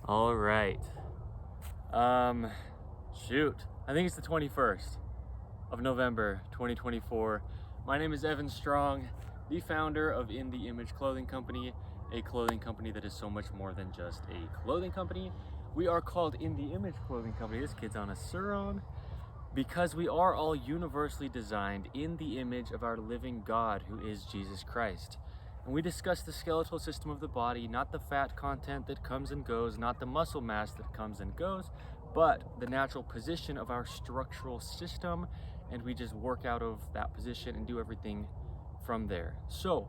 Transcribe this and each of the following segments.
All right. Shoot. I think it's the 21st of November, 2024. My name is Evan Strong, the founder of In the Image Clothing Company, a clothing company that is so much more than just a clothing company. We are called In the Image Clothing Company. This kid's on a Suron. Because we are all universally designed in the image of our living God, who is Jesus Christ. And we discuss the skeletal system of the body, not the fat content that comes and goes, not the muscle mass that comes and goes, but the natural position of our structural system. And we just work out of that position and do everything from there. So,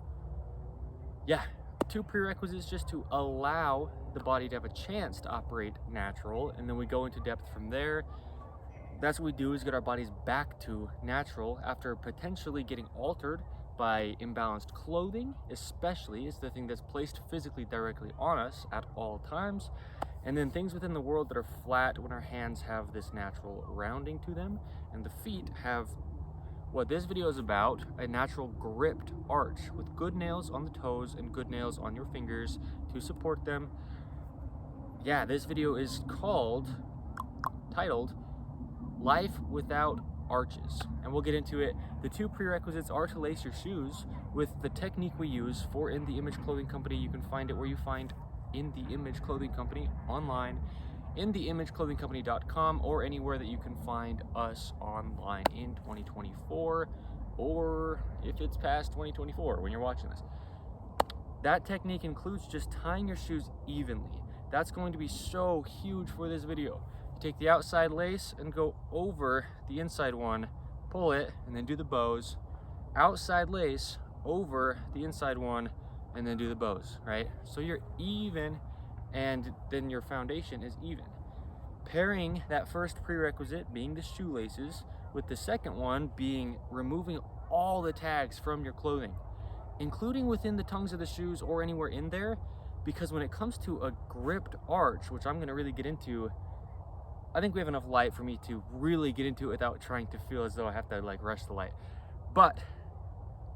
yeah, 2 prerequisites just to allow the body to have a chance to operate natural, and then we go into depth from there. That's what we do, is get our bodies back to natural after potentially getting altered by imbalanced clothing, especially is the thing that's placed physically directly on us at all times. And then things within the world that are flat when our hands have this natural rounding to them, and the feet have what this video is about, a natural gripped arch with good nails on the toes and good nails on your fingers to support them. Yeah, this video is titled Life Without Arches, and we'll get into it. The 2 prerequisites are to lace your shoes with the technique we use for In the Image Clothing Company. You can find it where you find In the Image Clothing Company online, InTheImageClothingCompany.com, or anywhere that you can find us online in 2024, or if it's past 2024 when you're watching this. That technique includes just tying your shoes evenly. That's going to be so huge for this video. Take the outside lace and go over the inside one, pull it, and then do the bows. Outside lace over the inside one, and then do the bows, right? So you're even, and then your foundation is even. Pairing that first prerequisite being the shoelaces with the second one being removing all the tags from your clothing, including within the tongues of the shoes or anywhere in there, because when it comes to a gripped arch, which I'm gonna really get into, I think we have enough light for me to really get into it without trying to feel as though I have to like rush the light. But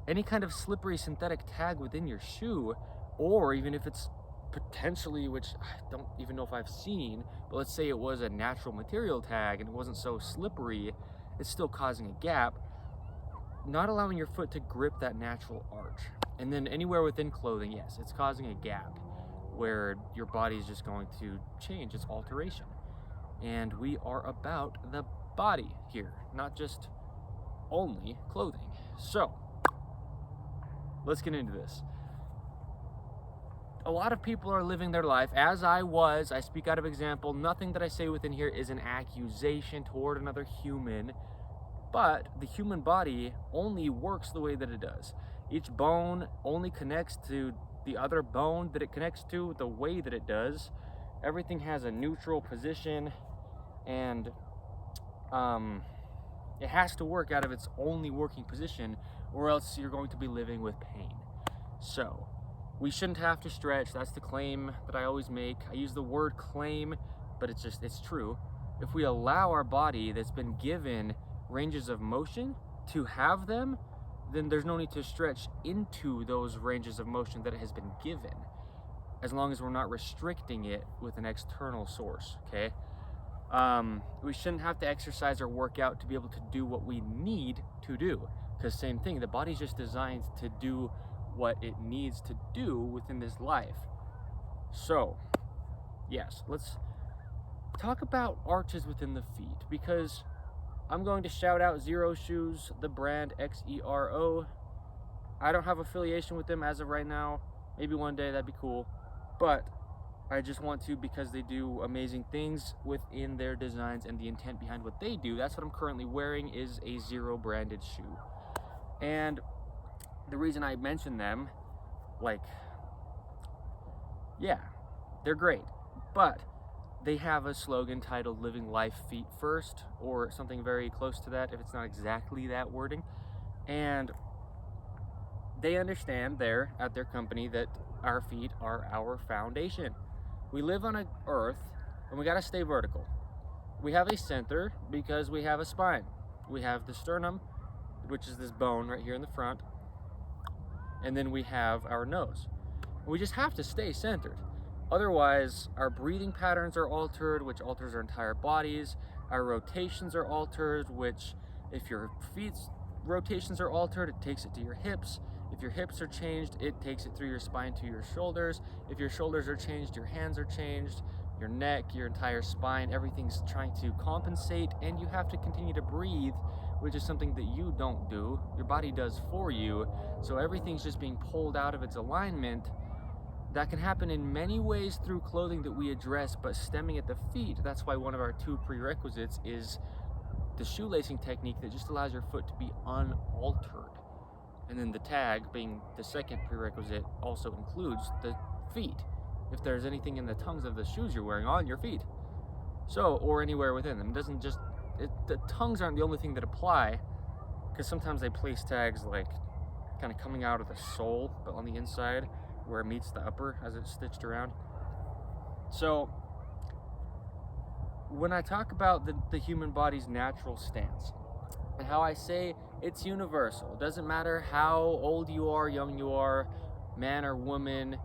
any kind of slippery synthetic tag within your shoe, or even if it's potentially, which I don't even know if I've seen, but let's say it was a natural material tag and it wasn't so slippery, it's still causing a gap, not allowing your foot to grip that natural arch. And then anywhere within clothing, yes, it's causing a gap where your body is just going to change, it's alteration. And we are about the body here, not just only clothing. So let's get into this. A lot of people are living their life as I speak out of example. Nothing that I say within here is an accusation toward another human, but the human body only works the way that it does. Each bone only connects to the other bone that it connects to the way that it does. Everything has a neutral position, and it has to work out of its only working position, or else you're going to be living with pain. So we shouldn't have to stretch. That's the claim that I always make. I use the word claim, but it's true. If we allow our body that's been given ranges of motion to have them, then there's no need to stretch into those ranges of motion that it has been given, as long as we're not restricting it with an external source, okay? We shouldn't have to exercise or work out to be able to do what we need to do, because same thing, the body's just designed to do what it needs to do within this life. So yes, let's talk about arches within the feet, because I'm going to shout out Xero Shoes, the brand Xero. I don't have affiliation with them as of right now. Maybe one day, that'd be cool, but I just want to, because they do amazing things within their designs and the intent behind what they do. That's what I'm currently wearing, is a Xero branded shoe. And the reason I mention them, like, yeah, they're great, but they have a slogan titled Living Life Feet First, or something very close to that, if it's not exactly that wording. And they understand there at their company that our feet are our foundation. We live on an earth, and we gotta stay vertical. We have a center because we have a spine. We have the sternum, which is this bone right here in the front, and then we have our nose. We just have to stay centered. Otherwise, our breathing patterns are altered, which alters our entire bodies. Our rotations are altered, which if your feet's rotations are altered, it takes it to your hips. If your hips are changed, it takes it through your spine to your shoulders. If your shoulders are changed, your hands are changed, your neck, your entire spine, everything's trying to compensate, and you have to continue to breathe, which is something that you don't do. Your body does for you. So everything's just being pulled out of its alignment. That can happen in many ways through clothing that we address, but stemming at the feet, that's why one of our 2 prerequisites is the shoelacing technique that just allows your foot to be unaltered. And then the tag, being the second prerequisite, also includes the feet, if there's anything in the tongues of the shoes you're wearing on your feet. So, or anywhere within them. It doesn't just, the tongues aren't the only thing that apply, because sometimes they place tags like kind of coming out of the sole, but on the inside, where it meets the upper as it's stitched around. So when I talk about the human body's natural stance and how I say it's universal, it doesn't matter how old you are, young you are, man or woman,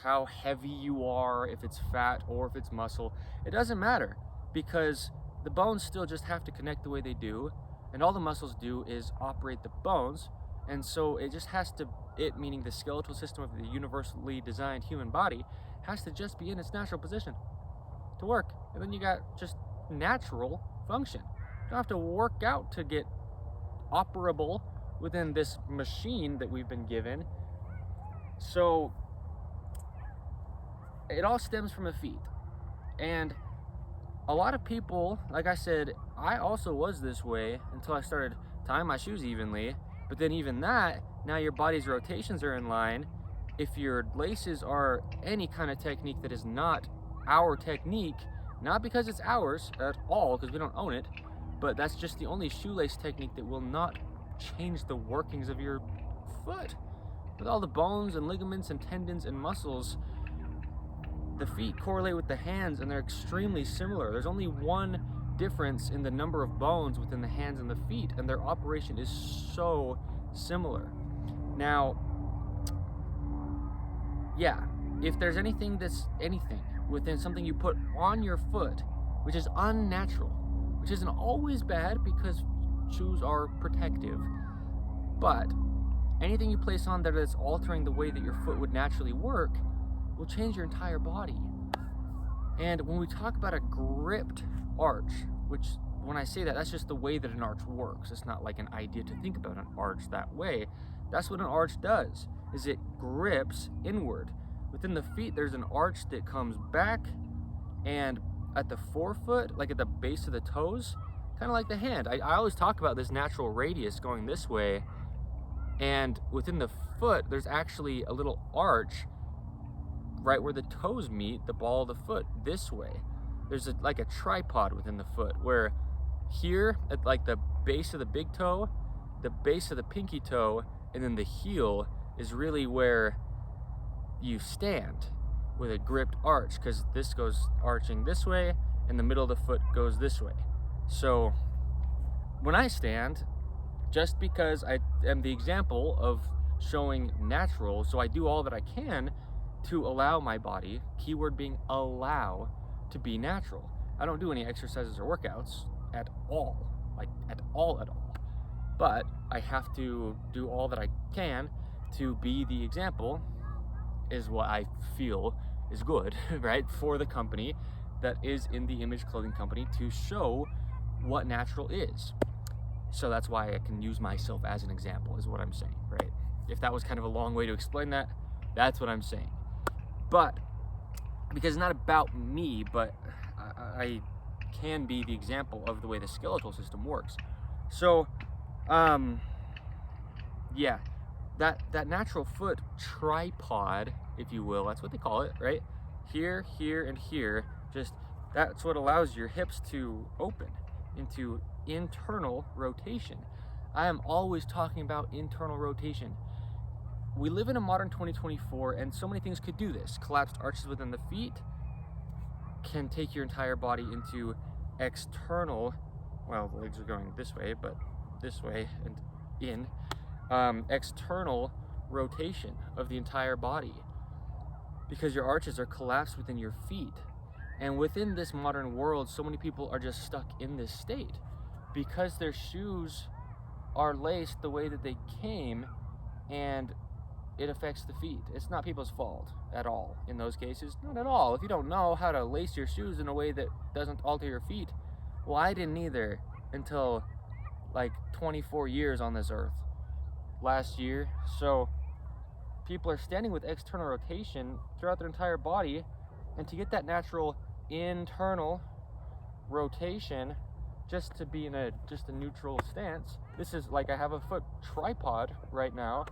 how heavy you are, if it's fat or if it's muscle, it doesn't matter, because the bones still just have to connect the way they do, and all the muscles do is operate the bones. And so it just has to, it meaning the skeletal system of the universally designed human body, has to just be in its natural position to work. And then you got just natural function. You don't have to work out to get operable within this machine that we've been given. So it all stems from the feet. And a lot of people, like I said, I also was this way until I started tying my shoes evenly. But then even that, now your body's rotations are in line. If your laces are any kind of technique that is not our technique, not because it's ours at all, because we don't own it, but that's just the only shoelace technique that will not change the workings of your foot. With all the bones and ligaments and tendons and muscles, the feet correlate with the hands, and they're extremely similar. There's only one difference in the number of bones within the hands and the feet, and their operation is so similar. Now, yeah, if there's anything within something you put on your foot which is unnatural, which isn't always bad because shoes are protective, but anything you place on there that's altering the way that your foot would naturally work will change your entire body. And when we talk about a gripped arch, which when I say that, that's just the way that an arch works. It's not like an idea to think about an arch that way. That's what an arch does, is it grips inward. Within the feet, there's an arch that comes back, and at the forefoot, like at the base of the toes, kind of like the hand. I always talk about this natural radius going this way, and within the foot, there's actually a little arch right where the toes meet the ball of the foot this way. There's like a tripod within the foot where here at like the base of the big toe, the base of the pinky toe, and then the heel is really where you stand with a gripped arch, because this goes arching this way and the middle of the foot goes this way. So when I stand, just because I am the example of showing natural, so I do all that I can to allow my body, keyword being allow, to be natural. I don't do any exercises or workouts at all, like at all. But I have to do all that I can to be the example, is what I feel is good, right, for the company that is In The Image Clothing Company, to show what natural is. So that's why I can use myself as an example, is what I'm saying, right? If that was kind of a long way to explain that, that's what I'm saying. But because it's not about me, but I can be the example of the way the skeletal system works. So yeah, that natural foot tripod, if you will, that's what they call it, right? Here, here, and here, just that's what allows your hips to open into internal rotation. I am always talking about internal rotation. We live in a modern 2024, and so many things could do this. Collapsed arches within the feet can take your entire body into external, well, the legs are going this way, but this way and in, external rotation of the entire body. because your arches are collapsed within your feet. And within this modern world, so many people are just stuck in this state because their shoes are laced the way that they came, and it affects the feet. It's not people's fault at all in those cases, not at all. If you don't know how to lace your shoes in a way that doesn't alter your feet, well, I didn't either until like 24 years on this earth last year. So people are standing with external rotation throughout their entire body, and to get that natural internal rotation, just to be in a neutral stance. This is like, I have a foot tripod right now,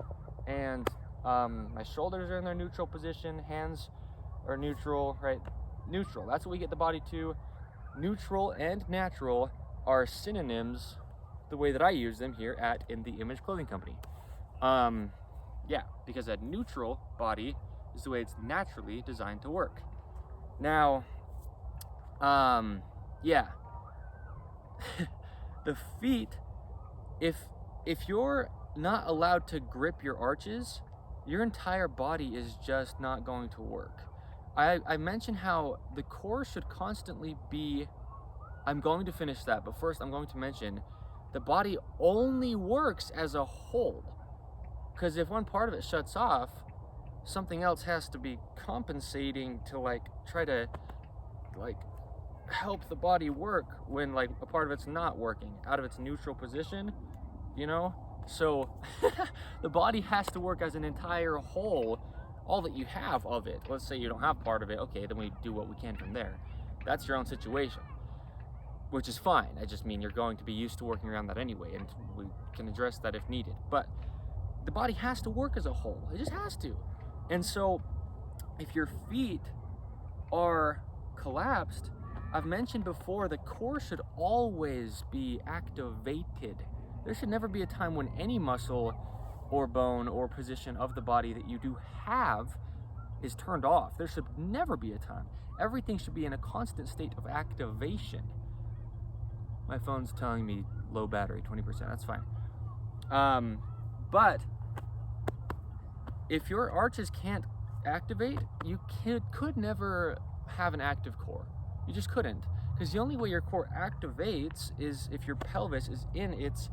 and my shoulders are in their neutral position, hands are neutral, right? Neutral, that's what we get the body to. Neutral and natural are synonyms the way that I use them here at In The Image Clothing Company. Yeah, because a neutral body is the way it's naturally designed to work. Now, yeah, the feet, if you're not allowed to grip your arches, your entire body is just not going to work. I mentioned how the core should constantly be, I'm going to finish that, but first I'm going to mention the body only works as a whole. Because if one part of it shuts off, something else has to be compensating to like try to like help the body work when like a part of it's not working out of its neutral position, you know? So the body has to work as an entire whole, all that you have of it. Let's say you don't have part of it, okay, then we do what we can from there. That's your own situation, which is fine. I just mean you're going to be used to working around that anyway, and we can address that if needed. But the body has to work as a whole. It just has to. And so if your feet are collapsed, I've mentioned before, the core should always be activated. There should never be a time when any muscle or bone or position of the body that you do have is turned off. There should never be a time. Everything should be in a constant state of activation. My phone's telling me low battery, 20%, that's fine. But if your arches can't activate, you could never have an active core. You just couldn't. Because the only way your core activates is if your pelvis is in its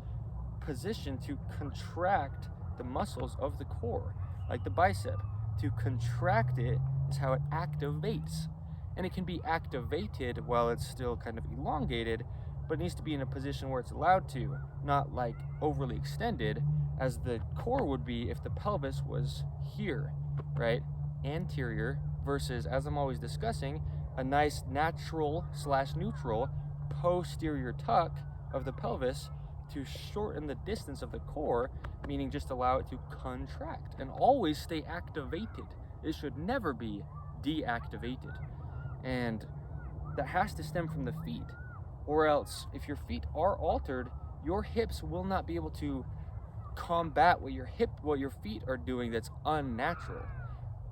position to contract the muscles of the core, like the bicep. To contract it is how it activates. And it can be activated while it's still kind of elongated, but it needs to be in a position where it's allowed to, not like overly extended, as the core would be if the pelvis was here, right? Anterior versus, as I'm always discussing, a nice natural/neutral posterior tuck of the pelvis to shorten the distance of the core, meaning just allow it to contract and always stay activated. It should never be deactivated. And that has to stem from the feet, or else if your feet are altered, your hips will not be able to combat what your feet are doing that's unnatural.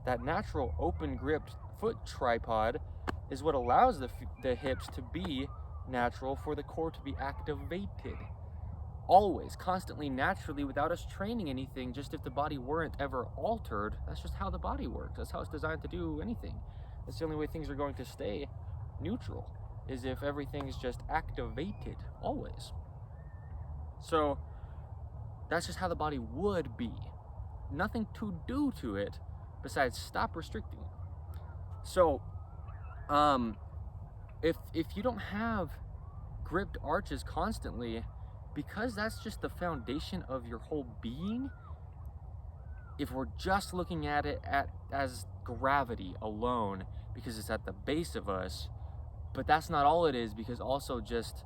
That natural open gripped foot tripod is what allows the hips to be natural for the core to be activated. Always, constantly, naturally, without us training anything. Just if the body weren't ever altered, that's just how the body works. That's how it's designed to do anything. That's the only way things are going to stay neutral, is if everything's just activated, always. So that's just how the body would be. Nothing to do to it besides stop restricting it. So if you don't have gripped arches constantly, because that's just the foundation of your whole being, if we're just looking at it as gravity alone, because it's at the base of us, but that's not all it is, because also just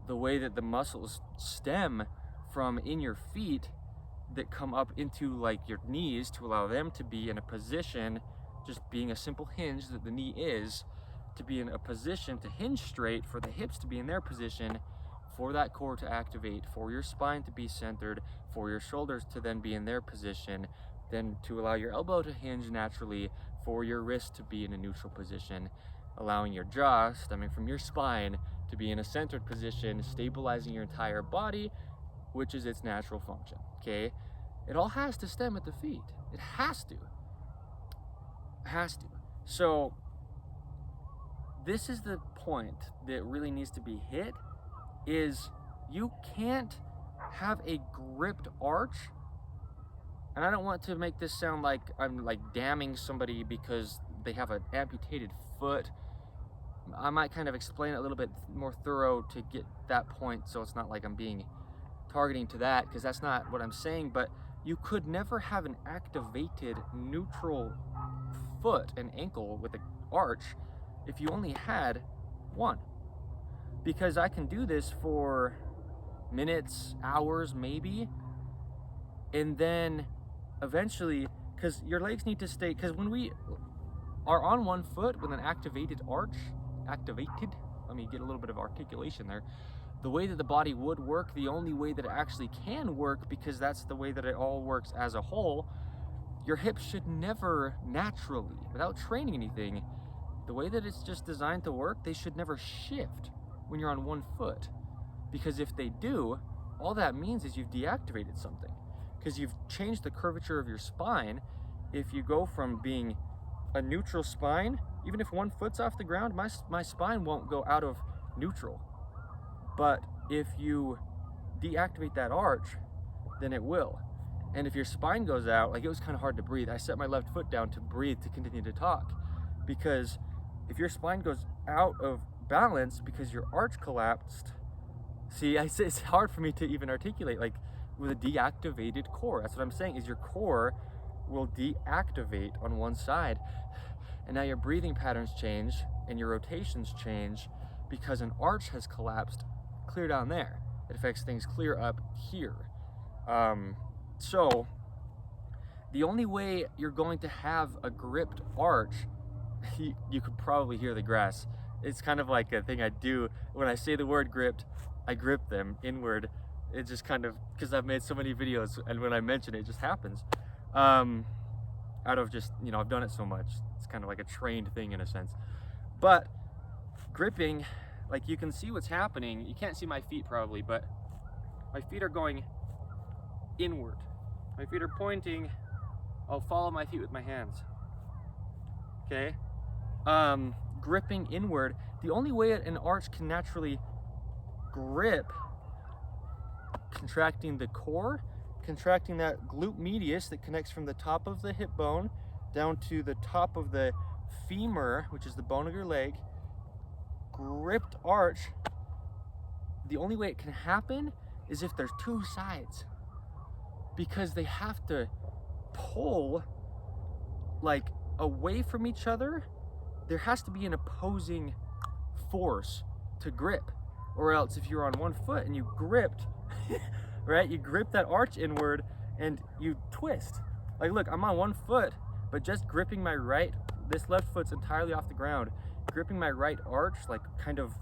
the way that the muscles stem from in your feet that come up into like your knees to allow them to be in a position, just being a simple hinge that the knee is, to be in a position to hinge straight, for the hips to be in their position, for that core to activate, for your spine to be centered, for your shoulders to then be in their position, then to allow your elbow to hinge naturally, for your wrist to be in a neutral position, allowing your jaw stemming from your spine to be in a centered position, stabilizing your entire body, which is its natural function, okay? It all has to stem at the feet. It has to. It has to. So this is the point that really needs to be hit, is you can't have a gripped arch. And I don't want to make this sound like I'm like damning somebody because they have an amputated foot. I might kind of explain it a little bit more thorough to get that point, so it's not like I'm being targeting to that, because that's not what I'm saying. But you could never have an activated neutral foot and ankle with an arch if you only had one, because I can do this for minutes, hours maybe, and then eventually, because your legs need to stay, because when we are on one foot with an activated arch, let me get a little bit of articulation there, the way that the body would work, the only way that it actually can work, because that's the way that it all works as a whole, your hips should never naturally, without training anything, the way that it's just designed to work, they should never shift when you're on one foot. Because if they do, all that means is you've deactivated something, because you've changed the curvature of your spine. If you go from being a neutral spine, even if one foot's off the ground, my spine won't go out of neutral. But if you deactivate that arch, then it will. And if your spine goes out, like, it was kind of hard to breathe. I set my left foot down to breathe, to continue to talk, because if your spine goes out of balance because your arch collapsed, see, it's hard for me to even articulate, like, with a deactivated core. That's what I'm saying, is your core will deactivate on one side, and now your breathing patterns change and your rotations change because an arch has collapsed clear down there. It affects things clear up here. So the only way you're going to have a gripped arch, you could probably hear the grass. It's kind of like a thing I do when I say the word gripped. I grip them inward. It just kind of, because I've made so many videos, and when I mention it, it just happens. Out of just, I've done it so much. It's kind of like a trained thing in a sense. But gripping, like, you can see what's happening. You can't see my feet probably, but my feet are going inward. My feet are pointing. I'll follow my feet with my hands. Okay? Gripping inward. The only way an arch can naturally grip, contracting the core, contracting that glute medius that connects from the top of the hip bone down to the top of the femur, which is the bone of your leg, gripped arch, the only way it can happen is if there's two sides, because they have to pull like away from each other. There has to be an opposing force to grip, or else if you're on one foot and you gripped right, you grip that arch inward and you twist. Like, look, I'm on one foot, but just gripping my right, this left foot's entirely off the ground, gripping my right arch, like, kind of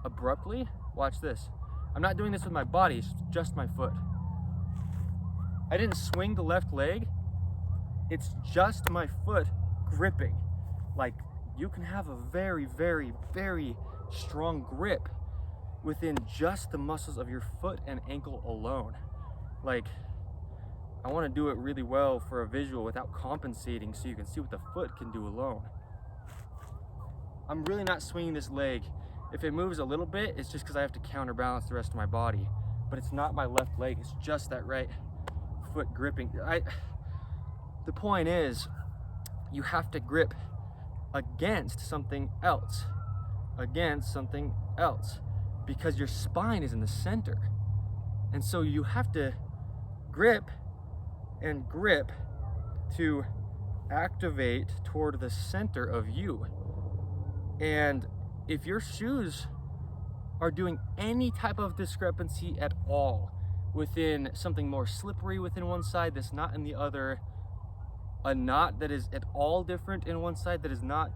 abruptly. Watch this. I'm not doing this with my body, it's just my foot. I didn't swing the left leg, it's just my foot gripping. Like, you can have a very, very, very strong grip within just the muscles of your foot and ankle alone. Like, I want to do it really well for a visual without compensating, so you can see what the foot can do alone. I'm really not swinging this leg. If it moves a little bit, it's just because I have to counterbalance the rest of my body. But it's not my left leg, it's just that right foot gripping. The point is, you have to grip against something else. Against something else. Because your spine is in the center. And so you have to grip and grip to activate toward the center of you. And if your shoes are doing any type of discrepancy at all, within something more slippery within one side that's not in the other, a knot that is at all different in one side that is not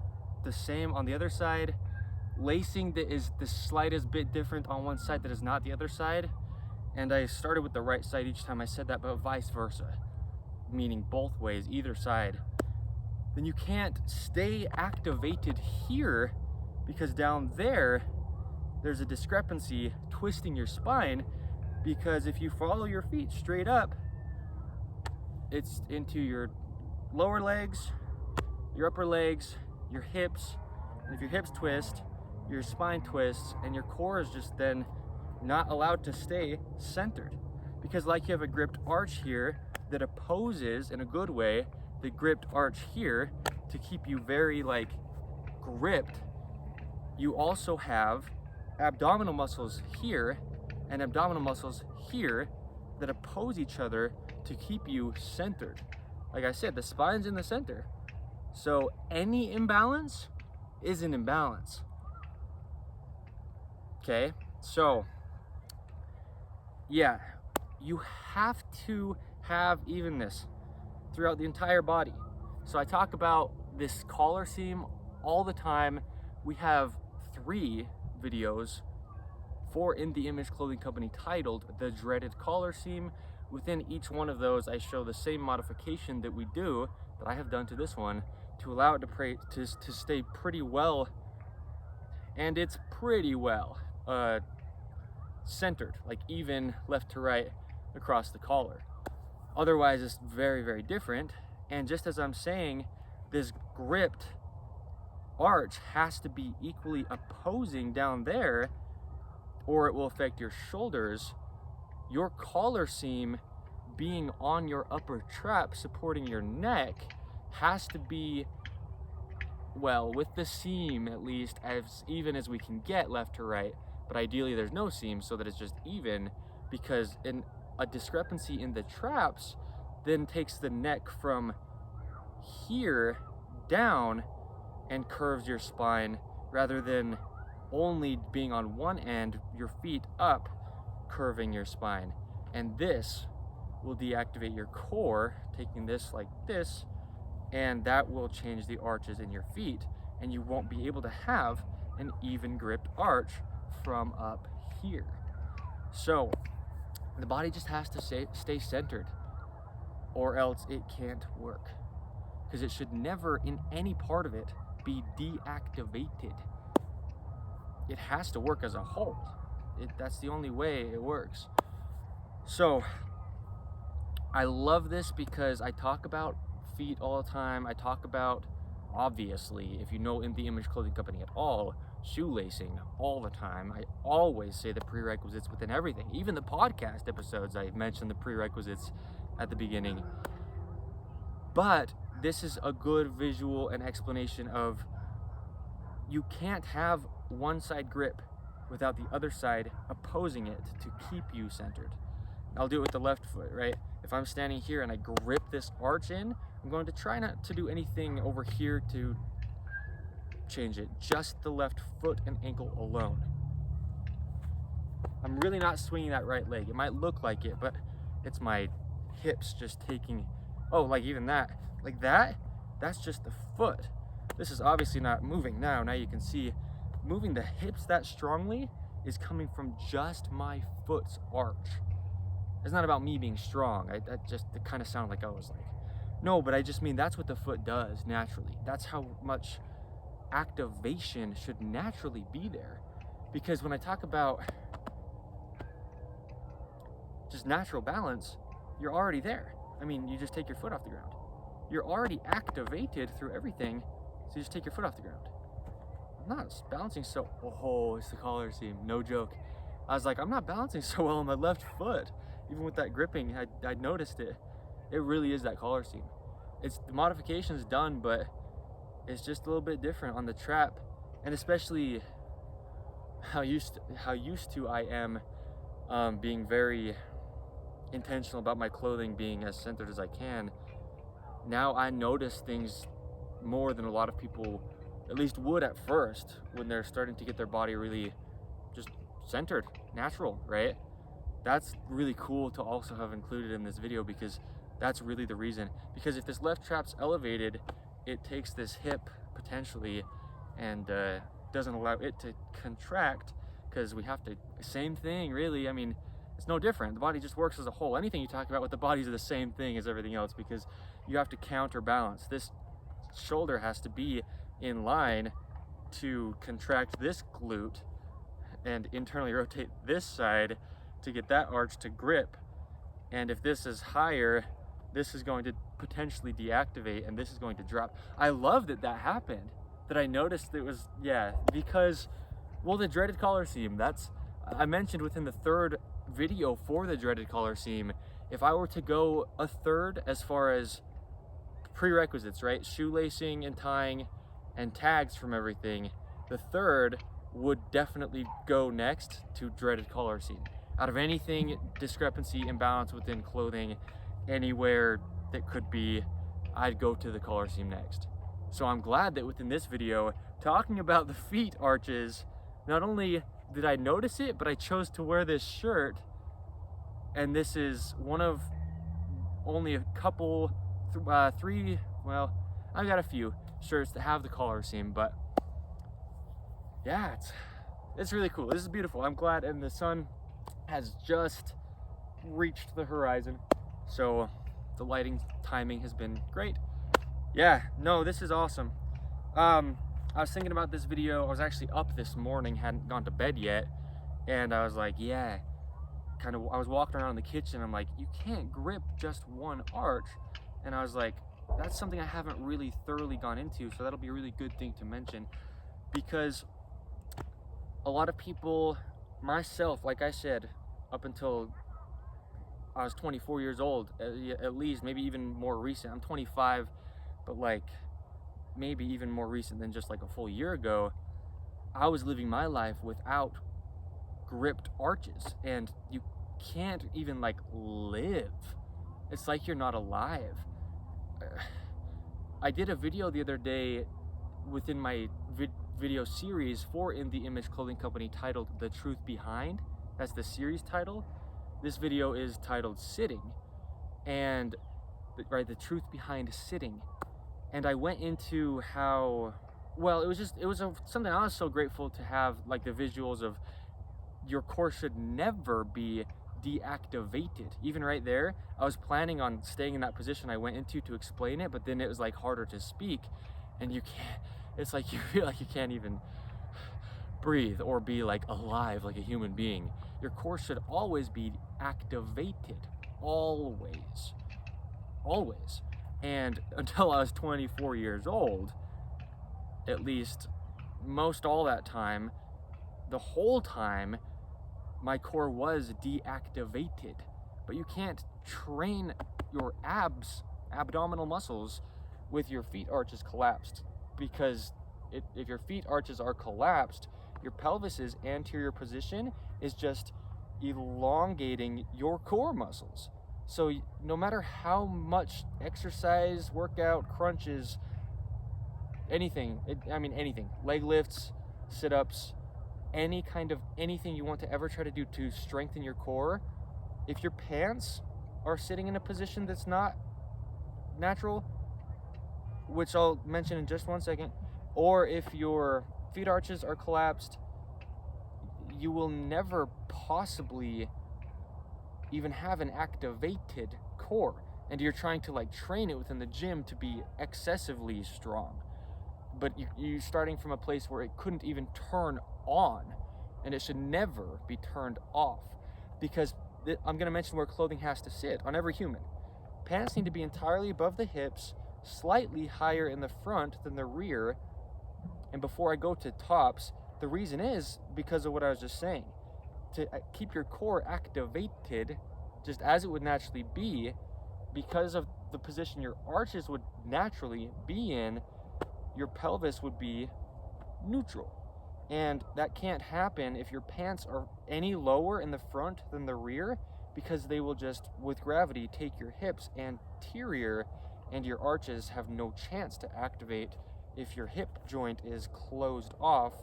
the same on the other side, lacing that is the slightest bit different on one side that is not the other side, and I started with the right side each time I said that, but vice versa, meaning both ways, either side, then you can't stay activated here, because down there there's a discrepancy twisting your spine. Because if you follow your feet straight up, it's into your lower legs, your upper legs, your hips, and if your hips twist, your spine twists, and your core is just then not allowed to stay centered. Because like you have a gripped arch here that opposes, in a good way, the gripped arch here to keep you very like gripped, you also have abdominal muscles here and abdominal muscles here that oppose each other to keep you centered. Like I said, the spine's in the center. So any imbalance is an imbalance. Okay, so yeah, you have to have evenness throughout the entire body. So I talk about this collar seam all the time. We have 3 videos for In The Image Clothing Company titled The Dreaded Collar Seam. Within each one of those, I show the same modification that we do, that I have done to this one, to allow it to stay pretty well, and it's pretty well centered, like even left to right across the collar. Otherwise, it's very, very different. And just as I'm saying, this gripped arch has to be equally opposing down there, or it will affect your shoulders. Your collar seam being on your upper trap supporting your neck has to be, well, with the seam at least as even as we can get left to right, but ideally there's no seam so that it's just even, because a discrepancy in the traps then takes the neck from here down and curves your spine, rather than only being on one end, your feet up, curving your spine. And this will deactivate your core, taking this like this, and that will change the arches in your feet, and you won't be able to have an even gripped arch from up here. So the body just has to stay centered, or else it can't work, because it should never in any part of it be deactivated. It has to work as a whole. That's the only way it works. So I love this because I talk about feet all the time. I talk about, obviously, if you know In The Image Clothing Company at all, shoelacing all the time. I always say the prerequisites within everything. Even the podcast episodes, I mention the prerequisites at the beginning. But this is a good visual and explanation of, you can't have one side grip without the other side opposing it to keep you centered. I'll do it with the left foot, right? If I'm standing here and I grip this arch in, I'm going to try not to do anything over here to change it, just the left foot and ankle alone. I'm really not swinging that right leg. It might look like it, but it's my hips just taking, oh, like even that, like that, that's just the foot. This is obviously not moving now. Now you can see moving the hips that strongly is coming from just my foot's arch. It's not about me being strong. It kind of sounded like I was like, no, but I just mean that's what the foot does naturally. That's how much activation should naturally be there. Because when I talk about just natural balance, you're already there. I mean, you just take your foot off the ground. You're already activated through everything, so you just take your foot off the ground. I'm not balancing so, oh, it's the collar seam, no joke. I was like, I'm not balancing so well on my left foot. Even with that gripping, I noticed it. It really is that collar seam. It's the modification's done, but it's just a little bit different on the trap, and especially how used to I am being very intentional about my clothing being as centered as I can. Now I notice things more than a lot of people at least would at first, when they're starting to get their body really just centered, natural, right? That's really cool to also have included in this video, because that's really the reason. Because if this left trap's elevated, it takes this hip potentially and doesn't allow it to contract, because we have to, same thing really. I mean, it's no different. The body just works as a whole. Anything you talk about with the body is the same thing as everything else, because you have to counterbalance. This shoulder has to be in line to contract this glute and internally rotate this side to get that arch to grip. And if this is higher, this is going to potentially deactivate and this is going to drop. I love that that happened. that I noticed it was, yeah, because, well, the dreaded collar seam, I mentioned within the third video for the dreaded collar seam, if I were to go a third as far as prerequisites, right? Shoelacing and tying and tags from everything, the third would definitely go next to dreaded collar seam. Out of anything, discrepancy, imbalance within clothing, anywhere that could be, I'd go to the collar seam next. So I'm glad that within this video, talking about the feet arches, not only did I notice it, but I chose to wear this shirt, and this is one of only a couple, three, well, I've got a few shirts that have the collar seam, but yeah, it's really cool. This is beautiful. I'm glad, and the sun has just reached the horizon, so the lighting timing has been great. Yeah, no, this is awesome. I was thinking about this video. I was actually up this morning, hadn't gone to bed yet, and I was like, yeah, I was walking around in the kitchen. I'm like, you can't grip just one arch, and I was like, that's something I haven't really thoroughly gone into, so that'll be a really good thing to mention, because a lot of people, myself, like I said, up until I was 24 years old, at least, maybe even more recent. I'm 25, but like maybe even more recent than just like a full year ago, I was living my life without gripped arches, and you can't even like live. It's like you're not alive. I did a video the other day within my video series for In the Image Clothing Company titled The Truth Behind. That's the series title. This video is titled Sitting, and the truth behind sitting. And I went into how, well, it was something I was so grateful to have, like the visuals of your core should never be deactivated. Even right there, I was planning on staying in that position I went into to explain it, but then it was like harder to speak, and you can't, it's like you feel like you can't even breathe or be like alive like a human being. Your core should always be activated, always. And until I was 24 years old, at least most all that time, the whole time, my core was deactivated. But you can't train your abdominal muscles with your feet arches collapsed, because if your feet arches are collapsed, your pelvis's anterior position is just elongating your core muscles. So no matter how much exercise, workout, crunches, anything, leg lifts, sit-ups, anything you want to ever try to do to strengthen your core, if your pants are sitting in a position that's not natural, which I'll mention in just 1 second, or if your feet arches are collapsed, you will never possibly even have an activated core, and you're trying to like train it within the gym to be excessively strong, but you're starting from a place where it couldn't even turn on, and it should never be turned off, because I'm going to mention where clothing has to sit on every human. Pants need to be entirely above the hips, slightly higher in the front than the rear. And before I go to tops, the reason is because of what I was just saying. To keep your core activated, just as it would naturally be, because of the position your arches would naturally be in, your pelvis would be neutral. And that can't happen if your pants are any lower in the front than the rear, because they will just, with gravity, take your hips anterior, and your arches have no chance to activate if your hip joint is closed off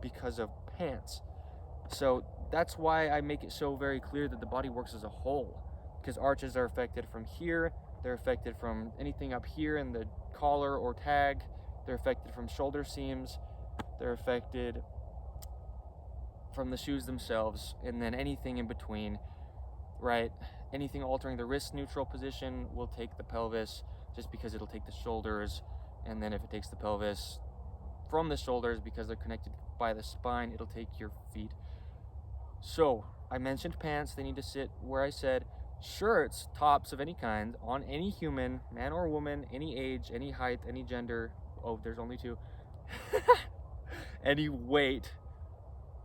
because of pants. So that's why I make it so very clear that the body works as a whole, because arches are affected from here, they're affected from anything up here in the collar or tag, they're affected from shoulder seams, they're affected from the shoes themselves, and then anything in between, right? Anything altering the wrist neutral position will take the pelvis, just because it'll take the shoulders, and then if it takes the pelvis from the shoulders, because they're connected by the spine, it'll take your feet. So I mentioned pants, they need to sit where I said. Shirts, tops of any kind, on any human, man or woman, any age, any height, any gender, oh, there's only two, any weight,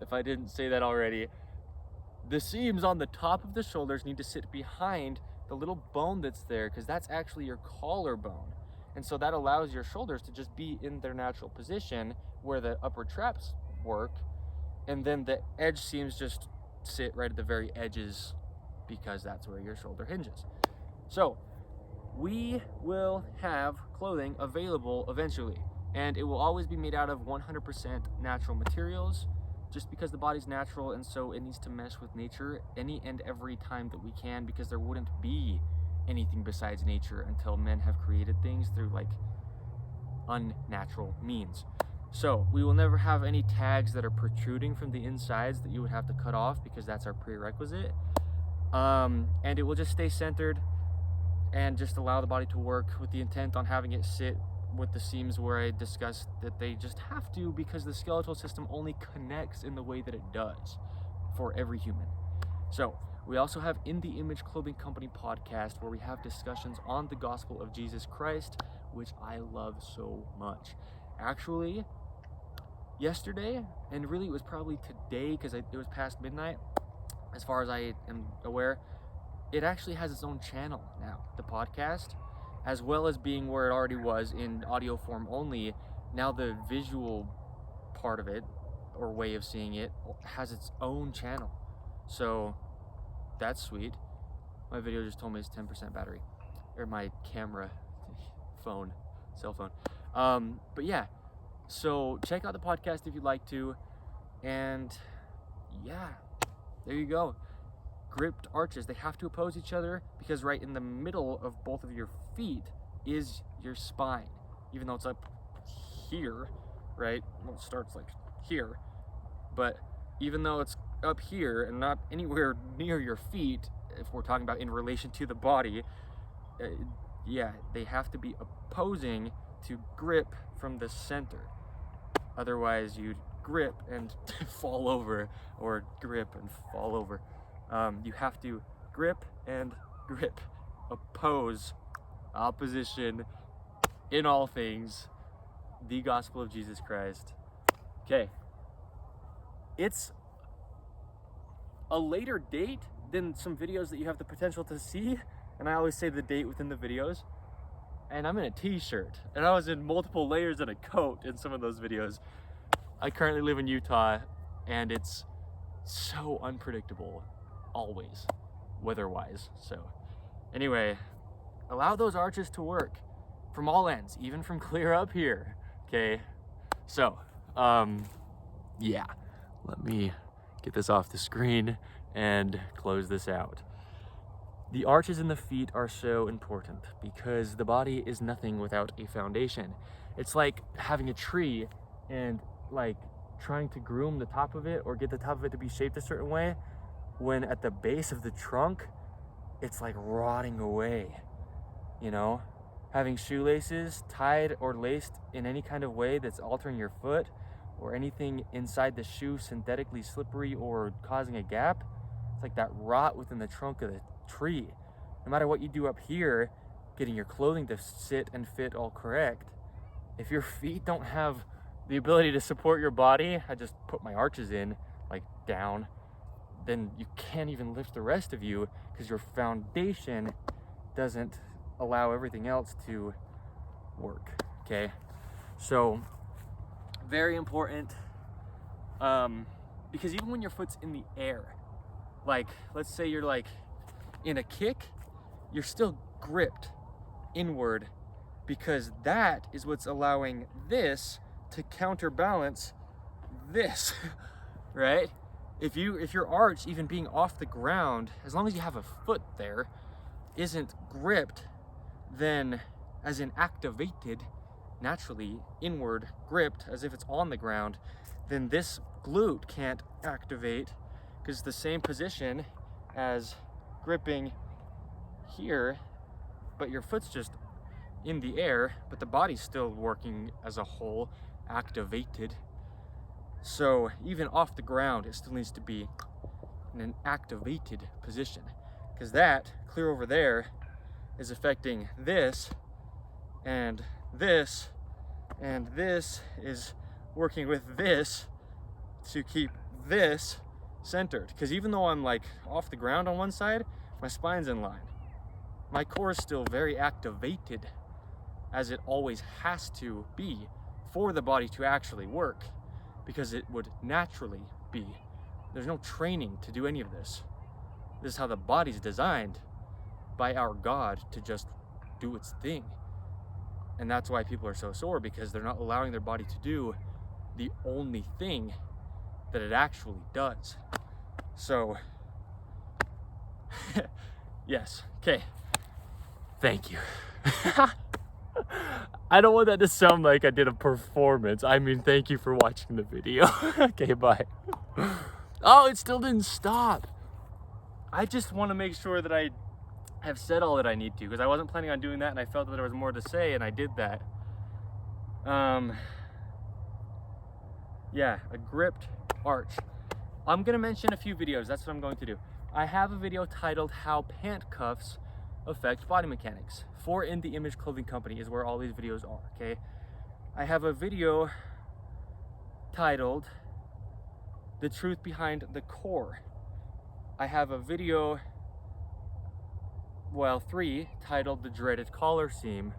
if I didn't say that already. The seams on the top of the shoulders need to sit behind the little bone that's there, because that's actually your collarbone. And so that allows your shoulders to just be in their natural position where the upper traps work. And then the edge seams just sit right at the very edges, because that's where your shoulder hinges. So we will have clothing available eventually, and it will always be made out of 100% natural materials, just because the body's natural, and so it needs to mesh with nature any and every time that we can, because there wouldn't be anything besides nature until men have created things through like unnatural means. So we will never have any tags that are protruding from the insides that you would have to cut off, because that's our prerequisite. And it will just stay centered and just allow the body to work, with the intent on having it sit with the seams where I discussed that they just have to, because the skeletal system only connects in the way that it does for every human. So we also have In the Image Clothing Company podcast, where we have discussions on the gospel of Jesus Christ, which I love so much. Actually, yesterday, and really it was probably today, because it was past midnight, as far as I am aware, it actually has its own channel now, the podcast, as well as being where it already was in audio form only. Now the visual part of it, or way of seeing it, has its own channel. So that's sweet. My video just told me it's 10% battery, or my camera, cell phone. But yeah, so check out the podcast if you'd like to. And yeah, there you go. Gripped arches, they have to oppose each other, because right in the middle of both of your feet is your spine, even though it's up here, right? Well, it starts like here, but even though it's up here and not anywhere near your feet, if we're talking about in relation to the body, yeah, they have to be opposing to grip from the center. Otherwise you'd grip and fall over, or grip and fall over. You have to grip and grip, oppose, opposition in all things, the gospel of Jesus Christ. Okay, it's a later date than some videos that you have the potential to see, and I always say the date within the videos, and I'm in a t-shirt, and I was in multiple layers and a coat in some of those videos. I currently live in Utah, and it's so unpredictable, always, weather-wise. So anyway, allow those arches to work from all ends, even from clear up here. Okay, so yeah, let me get this off the screen and close this out. The arches in the feet are so important, because the body is nothing without a foundation. It's like having a tree and like trying to groom the top of it, or get the top of it to be shaped a certain way, when at the base of the trunk it's like rotting away. You know, having shoelaces tied or laced in any kind of way that's altering your foot, or anything inside the shoe synthetically slippery or causing a gap, it's like that rot within the trunk of the tree. No matter what you do up here, getting your clothing to sit and fit all correct, if your feet don't have the ability to support your body, I just put my arches in, like down, then you can't even lift the rest of you, because your foundation doesn't allow everything else to work. Okay, so very important, because even when your foot's in the air, like let's say you're like in a kick, you're still gripped inward, because that is what's allowing this to counterbalance this. Right? If your arch, even being off the ground, as long as you have a foot there, isn't gripped, then, as in activated, naturally inward gripped as if it's on the ground, then this glute can't activate, because it's the same position as gripping here, but your foot's just in the air, but the body's still working as a whole, activated. So even off the ground, it still needs to be in an activated position, because that clear over there is affecting this and this And this is working with this to keep this centered. Because even though I'm like off the ground on one side, my spine's in line. My core is still very activated, as it always has to be for the body to actually work, because it would naturally be. There's no training to do any of this. This is how the body's designed by our God to just do its thing. And that's why people are so sore, because they're not allowing their body to do the only thing that it actually does. So, yes, okay. Thank you. I don't want that to sound like I did a performance. I mean, thank you for watching the video. Okay, bye. Oh, it still didn't stop. I just want to make sure that I have said all that I need to, because I wasn't planning on doing that, and I felt that there was more to say, and I did that. Yeah, a gripped arch. I'm gonna mention a few videos. That's what I'm going to do. I have a video titled How Pant Cuffs Affect Body Mechanics. For In The Image Clothing Company is where all these videos are, okay? I have a video titled The Truth Behind the Core. I have a video, well, 3, titled The Dreaded Collar Seam.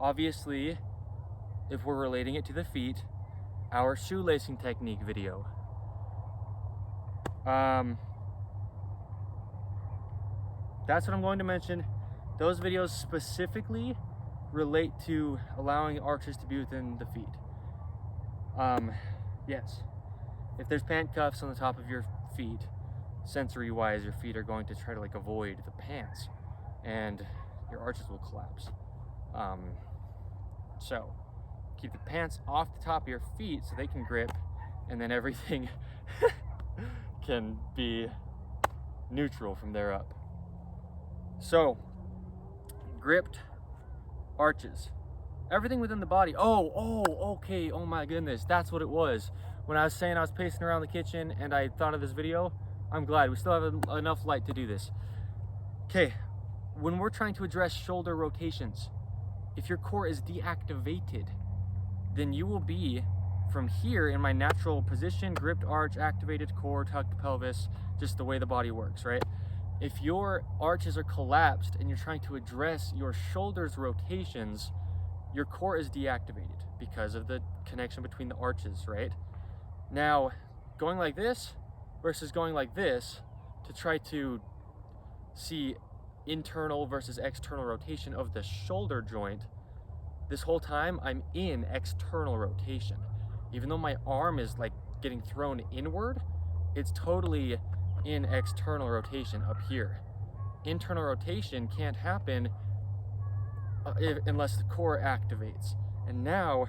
Obviously, if we're relating it to the feet, our shoelacing technique video. That's what I'm going to mention. Those videos specifically relate to allowing arches to be within the feet. Yes. If there's pant cuffs on the top of your feet, sensory-wise, your feet are going to try to like avoid the pants, and your arches will collapse. So keep the pants off the top of your feet so they can grip, and then everything can be neutral from there up. So, gripped arches. Everything within the body. Okay, oh my goodness, that's what it was. When I was saying I was pacing around the kitchen and I thought of this video, I'm glad. We still have enough light to do this. Okay, when we're trying to address shoulder rotations, if your core is deactivated, then you will be from here in my natural position, gripped arch, activated core, tucked pelvis, just the way the body works, right? If your arches are collapsed and you're trying to address your shoulders rotations, your core is deactivated because of the connection between the arches, right? Now, going like this versus going like this to try to see internal versus external rotation of the shoulder joint, this whole time I'm in external rotation. Even though my arm is like getting thrown inward, it's totally in external rotation up here. Internal rotation can't happen unless the core activates. And now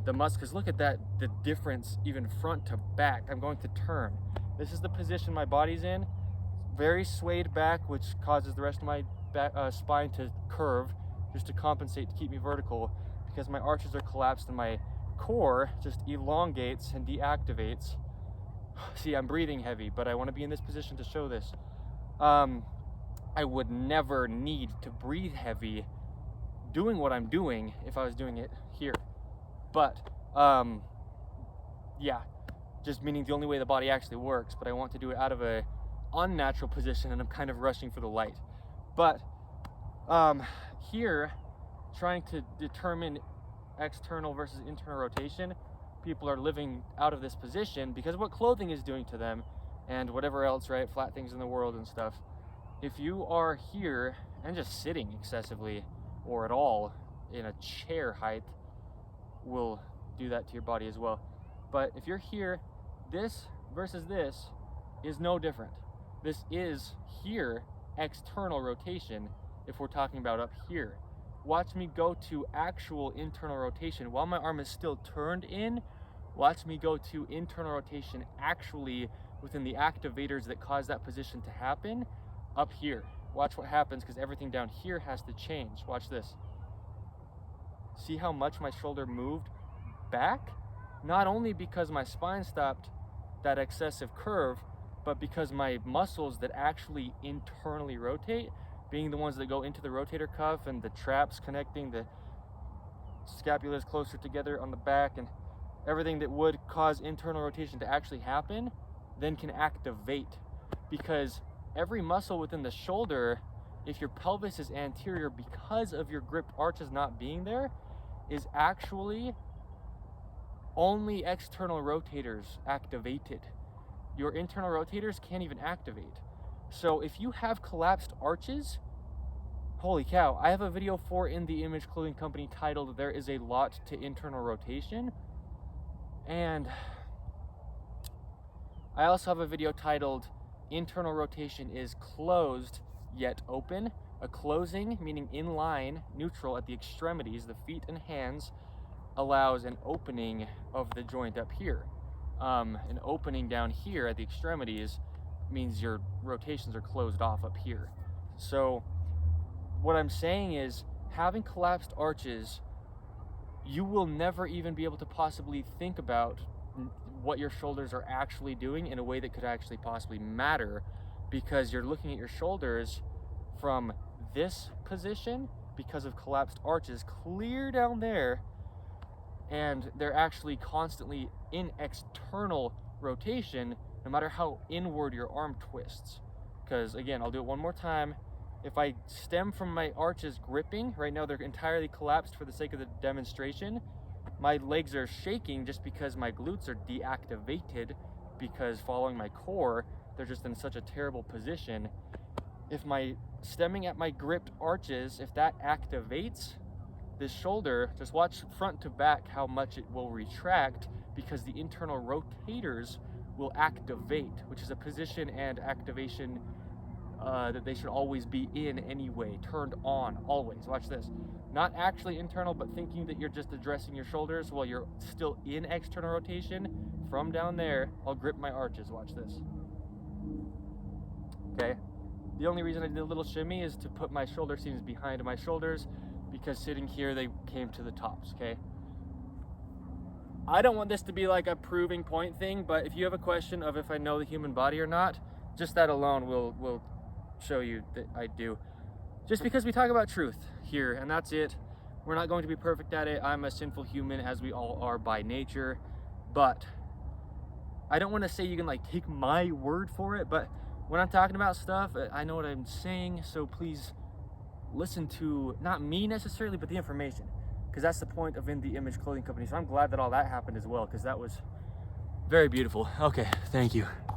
the muscles, look at that, the difference even front to back. I'm going to turn. This is the position my body's in. Very swayed back, which causes the rest of my back, spine to curve, just to compensate, to keep me vertical, because my arches are collapsed and my core just elongates and deactivates. See, I'm breathing heavy, but I want to be in this position to show this. I would never need to breathe heavy doing what I'm doing if I was doing it here. But, yeah, just meaning the only way the body actually works, but I want to do it out of a unnatural position, and I'm kind of rushing for the light. But, here, trying to determine external versus internal rotation, people are living out of this position because of what clothing is doing to them and whatever else, right? Flat things in the world and stuff. If you are here and just sitting excessively or at all in a chair height, will do that to your body as well. But if you're here, this versus this is no different. This is here external rotation if we're talking about up here. Watch me go to actual internal rotation while my arm is still turned in. Watch me go to internal rotation actually within the activators that cause that position to happen up here. Watch what happens, because everything down here has to change. Watch this. See how much my shoulder moved back? Not only because my spine stopped that excessive curve, but because my muscles that actually internally rotate, being the ones that go into the rotator cuff and the traps connecting the scapula is closer together on the back, and everything that would cause internal rotation to actually happen then can activate, because every muscle within the shoulder, if your pelvis is anterior, because of your gripped arches not being there, is actually only external rotators activated. Your internal rotators can't even activate. So if you have collapsed arches, holy cow, I have a video for In The Image Clothing Company titled "There is a Lot to Internal Rotation," and I also have a video titled "Internal Rotation is Closed Yet Open." A closing, meaning in line, neutral at the extremities, the feet and hands, allows an opening of the joint up here. An opening down here at the extremities means your rotations are closed off up here. So what I'm saying is, having collapsed arches, you will never even be able to possibly think about what your shoulders are actually doing in a way that could actually possibly matter, because you're looking at your shoulders from this position because of collapsed arches clear down there, and they're actually constantly in external rotation no matter how inward your arm twists. Because again, I'll do it one more time. If I stem from my arches gripping, right now they're entirely collapsed for the sake of the demonstration, my legs are shaking just because my glutes are deactivated, because following my core, they're just in such a terrible position. If my stemming at my gripped arches, if that activates this shoulder, just watch front to back how much it will retract, because the internal rotators will activate, which is a position and activation that they should always be in anyway, turned on always. Watch this. Not actually internal, but thinking that you're just addressing your shoulders while you're still in external rotation. From down there, I'll grip my arches. Watch this. Okay. The only reason I did a little shimmy is to put my shoulder seams behind my shoulders, because sitting here, they came to the tops, okay? I don't want this to be like a proving point thing, but if you have a question of if I know the human body or not, just that alone will show you that I do. Just because we talk about truth here, and that's it. We're not going to be perfect at it. I'm a sinful human, as we all are by nature, but I don't want to say you can like take my word for it, but when I'm talking about stuff, I know what I'm saying, so please listen to, not me necessarily, but the information, because that's the point of In The Image Clothing Company. So I'm glad that all that happened as well, because that was very beautiful. Okay, thank you.